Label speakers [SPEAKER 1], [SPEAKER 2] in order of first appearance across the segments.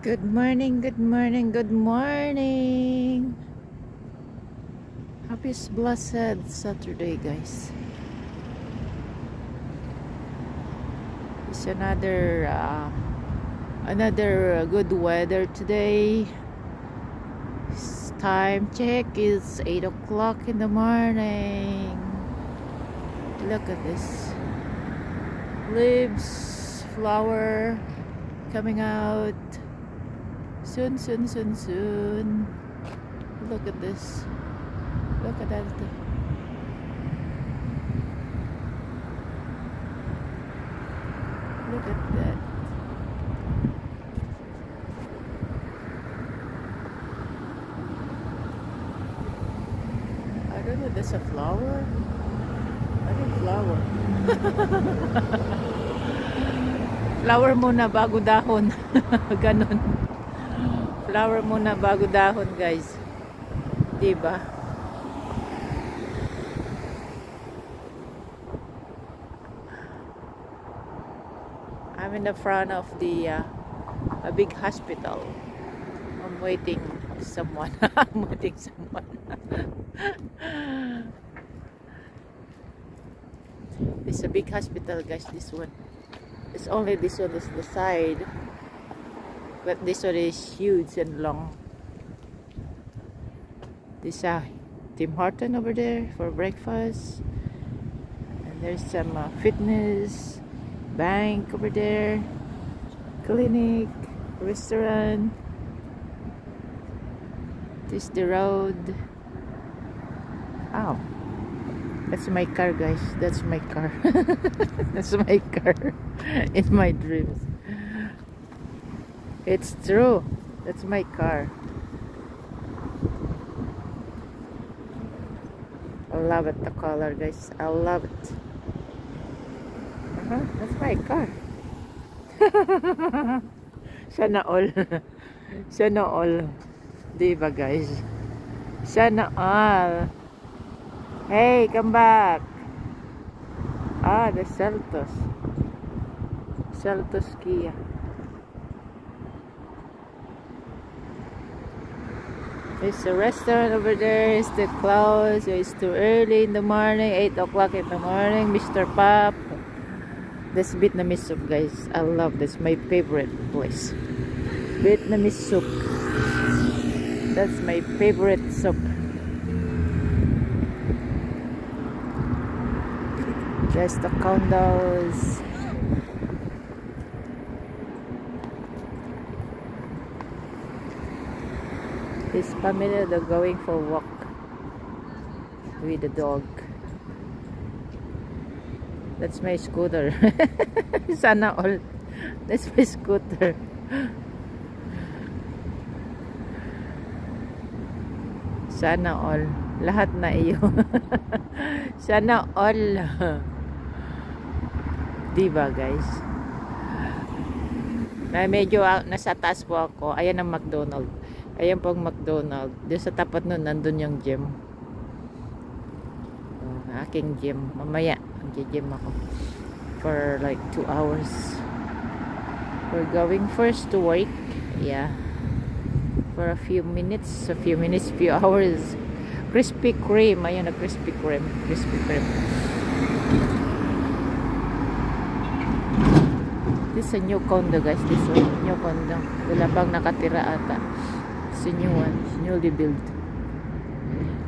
[SPEAKER 1] Good morning, good morning, good morning. Happy blessed Saturday, guys. It's another good weather today. Time check is 8 o'clock in the morning. Look at this. Leaves, flower coming out. Soon. Look at this. Look at that. Look at that. I don't know, there's a flower. I think flower. Flower muna bago dahon. Ganon. Flower muna bago dahon, guys. Diba? I'm in the front of the a big hospital. I'm waiting someone. I'm waiting someone. It's a big hospital, guys, this one. It's only this one is the side. But this one is huge and long. This Tim Horton over there for breakfast. And there's some fitness bank over there. Clinic, restaurant. This is the road. Oh, that's my car, guys. That's my car. That's my car in my dreams. It's true. That's my car. I love it, the color, guys. I love it. That's my car. Sana all. Sana all. Diba, guys? Sana all. Hey, come back. The Seltos. Seltos Kia. There's a restaurant over there. It's still closed. It's too early in the morning. 8 o'clock in the morning. Mr. Pop. This Vietnamese soup, guys. I love this. My favorite place. Vietnamese soup. That's my favorite soup. There's the condos. His family, they're going for a walk with the dog. That's my scooter. Sana all. That's my scooter. Sana all. Lahat na iyo. Sana all. Diba, guys? Medyo nasa taas po ako. Ayan ang McDonald's. Ayan pong McDonald's. Doon sa tapat nun, nandun yung gym. Aking gym. Mamaya, mag-gym ako. For like 2 hours. We're going first to work. Yeah. For a few minutes. Few hours. Krispy Kreme. Ayan na, Krispy Kreme. Krispy Kreme. This is a new condo, guys. This one, new condo. Wala pang nakatira ata. It's a new one. It's newly built.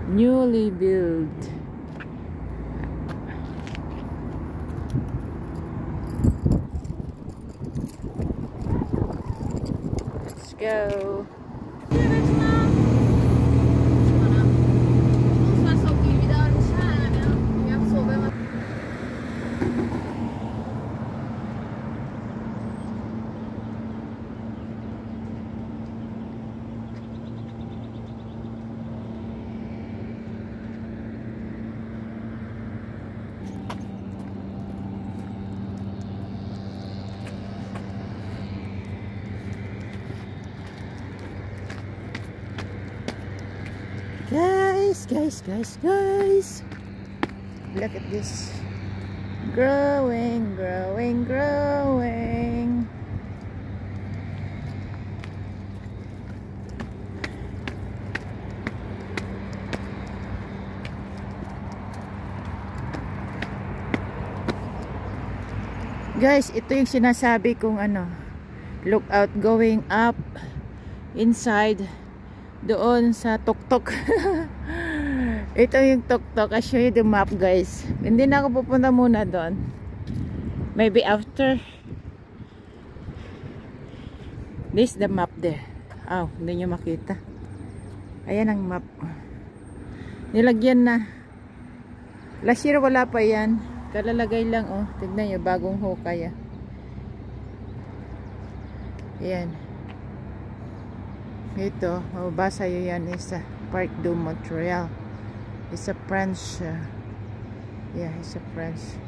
[SPEAKER 1] Newly built. Let's go. Guys, look at this. Growing. Guys, ito yung sinasabi kong ano, look out going up inside doon sa tuktok. Ito yung tuktok. I show you the map, guys. Hindi na ako pupunta muna doon. Maybe after. This is the map there. Oh, hindi nyo makita. Ayan ang map. Nilagyan na. Last year wala pa yan. Kalalagay lang, oh. Tignan nyo, bagong hukay, ah. Ayan. Ito, mababasa yun yan. Isa Parc du Montréal. It's a French. Yeah, it's a French.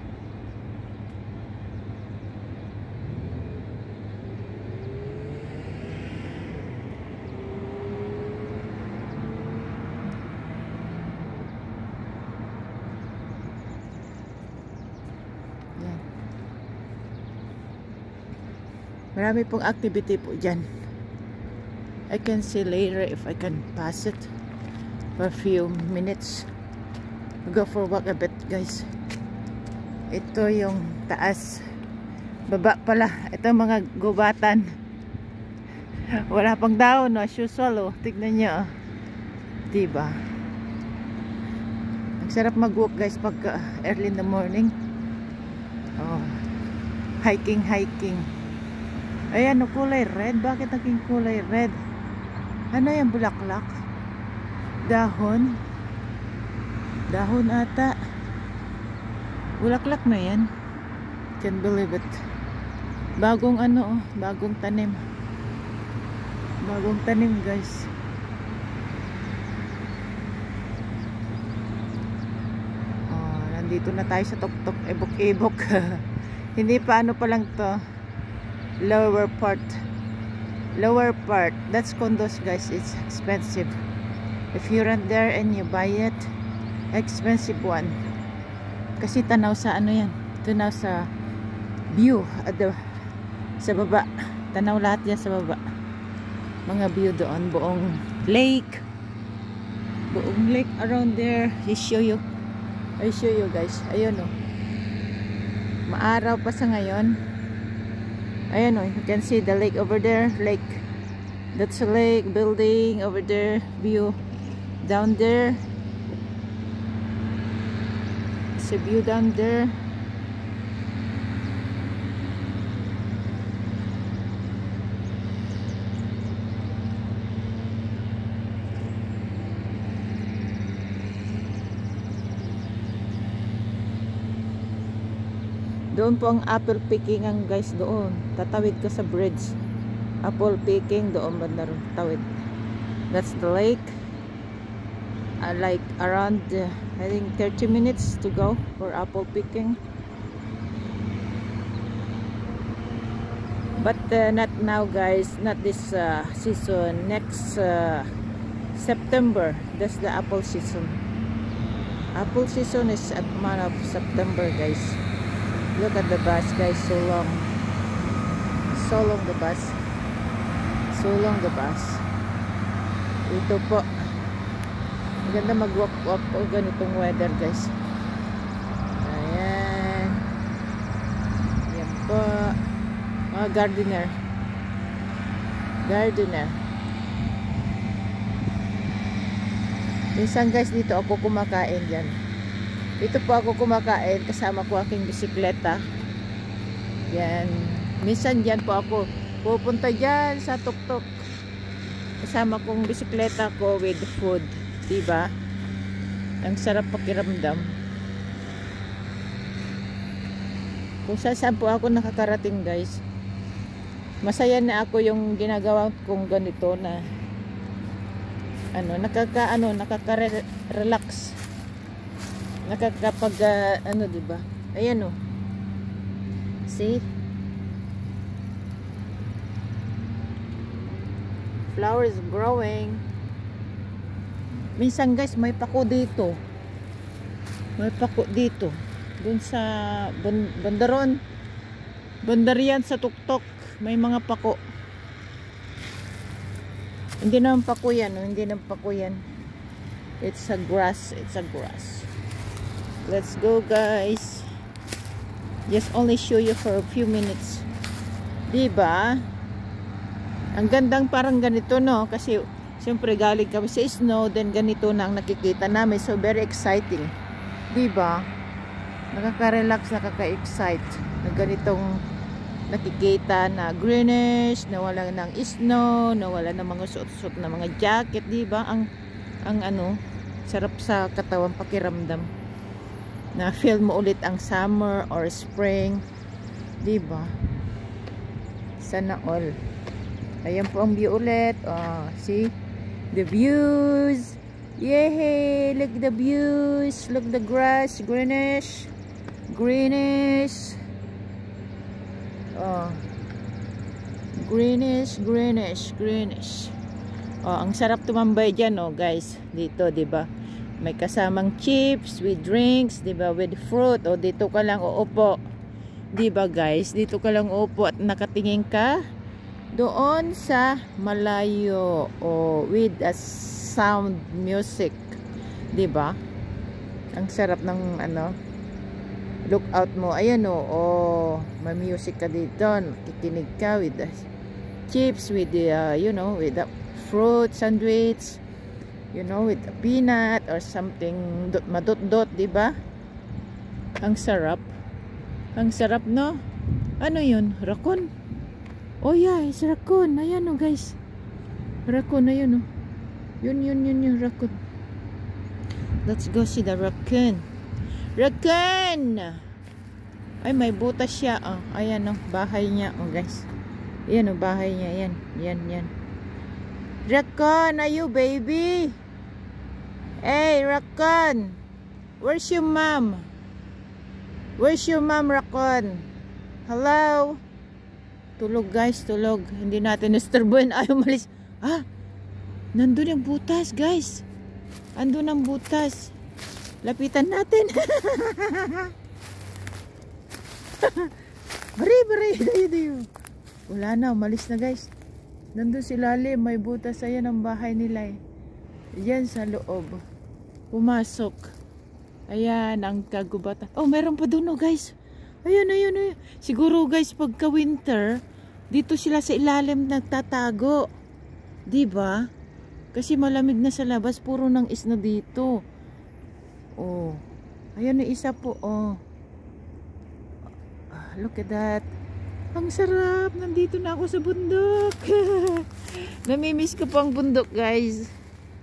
[SPEAKER 1] Yan. Marami pong activity po dyan. I can see later if I can pass it for a few minutes. I'll go for a walk a bit, guys. Ito yung taas. Baba pala. Ito mga gubatan. Wala pang daon, no? As usual, oh. Tignan nyo, oh. Diba? Ang sarap mag-walk, guys, pag early in the morning. Oh. Hiking. Ayan, no, kulay red. Bakit naging kulay red? Ano yung bulaklak? Dahon ata. Bulaklak na yan. Can't believe it. Bagong ano, oh, bagong tanim, guys. Oh, nandito na tayo sa tuktok, ebok-ebok. Hindi pa ano pa lang to, lower part. That's condos, guys. It's expensive. If you rent there and you buy it, expensive one. Kasi tanaw sa ano yan, tanaw sa view at sa baba. Tanaw lahat yan sa baba. Mga view doon, buong lake around there. I show you guys. Ayun, oh. Maaraw pa sa ngayon. Ayan, oh, you can see the lake over there. Lake. That's a lake, building over there. View down there. It's a view down there. Doon po ang apple picking, ang guys, doon. Tatawid ka sa bridge. Apple picking doon banda ron, tawid. That's the lake. Like around I think 30 minutes to go for apple picking. But not now, guys. Not this season. Next September. That's the apple season. Apple season is at month of September, guys. Look at the bus, guys. So long the bus. Ito po. Maganda mag-walk po ganitong weather, guys. Ayan. Ayan po. Mga gardener. Minsan, guys, dito ako kumakain dyan. Dito po ako kumakain kasama ko aking bisikleta. Yan. Minsan dyan po ako pupunta dyan sa tuktok. Kasama kong bisikleta ko with food. Diba? Ang sarap pakiramdam. Kung saan po ako nakakarating, guys. Masaya na ako yung ginagawa kong ganito na nakaka-relax. Nakakapag diba? Ayan, oh. See? Flowers growing. Minsan, guys, may pako dito. Doon sa bandarian sa tuktok. May mga pako. Hindi naman pako yan, oh. It's a grass. Let's go, guys. Just only show you for a few minutes. Diba? Ang gandang parang ganito, no? Kasi siyempre galing kami sa snow, then ganito na ang nakikita namin. So very exciting. Diba? Nakaka-relax, nakaka-excite na ganitong nakikita na greenish, na wala ng snow, na wala ng mga suot-suot na mga jacket, diba? Ang ano, sarap sa katawan, pakiramdam. Na feel mo ulit ang summer or spring, diba? Sana all. Ayan po ang view ulit. Oh, see? The views. Yay! Look the views. Look the grass, greenish. Greenish. Oh. Greenish, greenish, greenish. Oh, ang sarap tumambay diyan, oh, guys. Dito, 'di ba? May kasamang chips with drinks, 'di ba? With fruit. Oh, dito ka lang uupo. 'Di ba, guys? Dito ka lang uupo at nakatingin ka doon sa malayo, oh, with a sound music. 'Di ba? Ang sarap ng ano, look out mo. Ayan, oh, may music ka dito. Nakikinig ka with the chips, with the, you know, with the fruit sandwich, you know, with the peanut or something, madot-dot, diba? Ang sarap. Ang sarap, no? Ano yun? Raccoon? Oh yeah, it's raccoon. Ayan, oh, guys. Raccoon, ayan, oh. Yun, raccoon. Let's go see the raccoon. Raccoon! Ay, may butas siya. Oh, ayan, oh, bahay niya. Oh, guys. Ayan, oh, bahay niya. Yan. Raccoon, are you baby? Hey, raccoon. Where's your mom? Where's your mom, raccoon? Hello? Tulog, guys, tulog. Hindi natin nasturbuhin. Ay, umalis. Ah, nandun yung butas, guys. Andun ang butas. Lapitan natin. Bari. Dayo. Wala na, umalis na, guys. Nandun si Lalim, may butas. Ayan ang bahay nila, eh. Yan sa loob. Pumasok. Ayan ang kagubatan. Oh, meron pa doon, oh, guys. Ayan. Siguro, guys, pagka winter, dito sila sa ilalim nagtatago. Diba? Kasi malamig na sa labas, puro ng isna dito. Oh. Ayan na isa po, oh. Look at that. Ang sarap. Nandito na ako sa bundok. Namimiss ko po ang bundok, guys.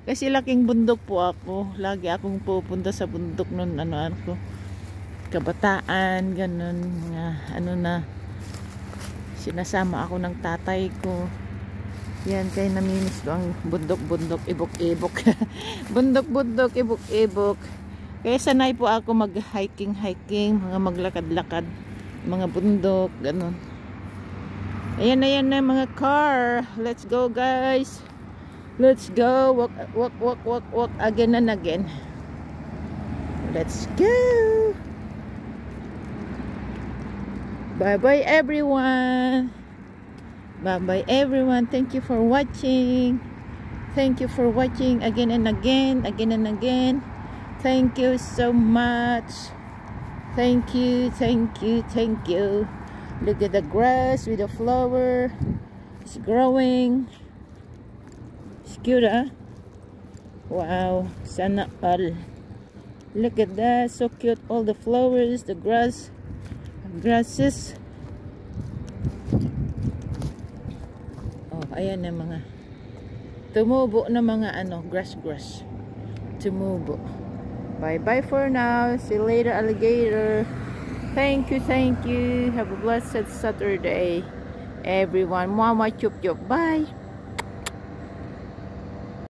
[SPEAKER 1] Kasi laking bundok po ako. Lagi akong pupunta sa bundok nun, ano ko. Kabataan, ganun. Ano na. Sinasama ako ng tatay ko. Yan, kaya namimiss ko ang bundok-bundok, ibok-ibok. Bundok-bundok, ibok-ibok. Kaya sanay po ako mag-hiking, mga maglakad-lakad, mga bundok, ganun. Ayan na mga car. Let's go, guys. Let's go. Walk again and again. Let's go. Bye-bye, everyone. Bye-bye, everyone. Thank you for watching. Thank you for watching again and again. Thank you so much. Thank you. Look at the grass with the flower. It's growing. It's cute, huh? Wow. Sana all. Look at that. So cute. All the flowers, the grasses. Oh, ayan na mga tumubo na mga ano, grass. Tumubo. Bye for now. See you later, alligator. Thank you. Have a blessed Saturday, everyone. Mama chup chup. Bye.